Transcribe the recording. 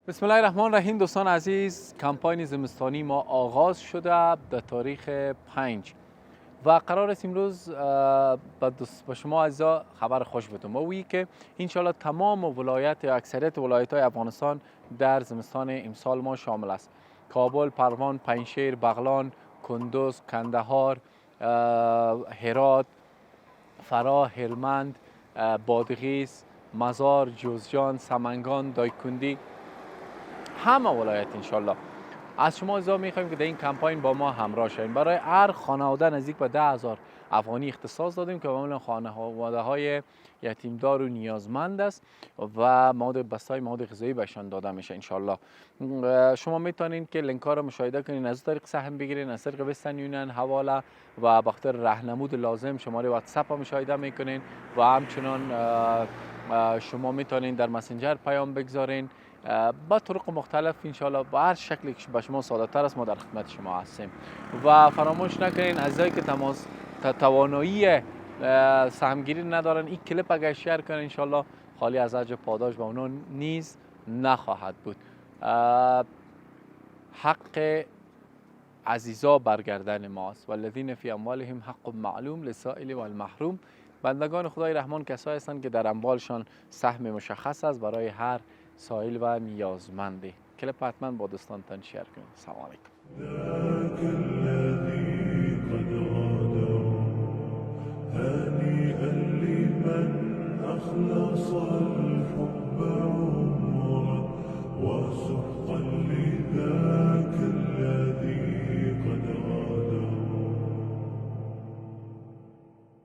بسم الله الرحمن الرحیم. دوستان عزیز، کمپاین زمستانی ما آغاز شده در تاریخ 5 و قرار است امروز به شما عزیزا خبر خوش بدم و وی که انشالله تمام ولایت یا اکثریت ولایت های افغانستان در زمستان امسال ما شامل است. کابل، پروان، پنجشیر، بغلان، کندوز، کندهار، هرات، فرا، هلمند، بادغیس، مزار، جوزجان، سمنگان، دایکندی، همه ولایت انشالله. از شما عزیزا میخوایم که در این کمپاین با ما همراه شوید. برای هر خانواده نزدیک به 10,000 افغانی اختصاص دادیم که معمولا خانواده های یتیمدار و نیازمند است و بسته‌های مواد غذایی بهشان داده میشه انشالله. شما میتونید که لینک ها رو مشاهده کنید، از طریق سهم بگیرید، از طریق وسترن یونین، حواله و بخاطر راهنمود لازم شماره واتساپ مشاهده میکنید و همچنان شما میتونید در مسنجر پیام بگذارین با طرق مختلف انشالله. با هر شکلی که به شما ساده تر است ما در خدمت شما هستیم و فراموش نکنین عزیزایی که توانایی سهمگیری ندارن این کلیپ اگر شیر کنن انشالله خالی از اجر پاداش به اونها نیز نخواهد بود. حق عزیزا برگردن ماست والذین فی اموالهم حق معلوم للسائل و المحروم. بندگان خدای رحمان کسایی هستند که در اموالشان سهم مشخص است برای هر سائل و نیازمندی. کلیپ حتما با دوستانتان شیر کنید. سلام علیکم.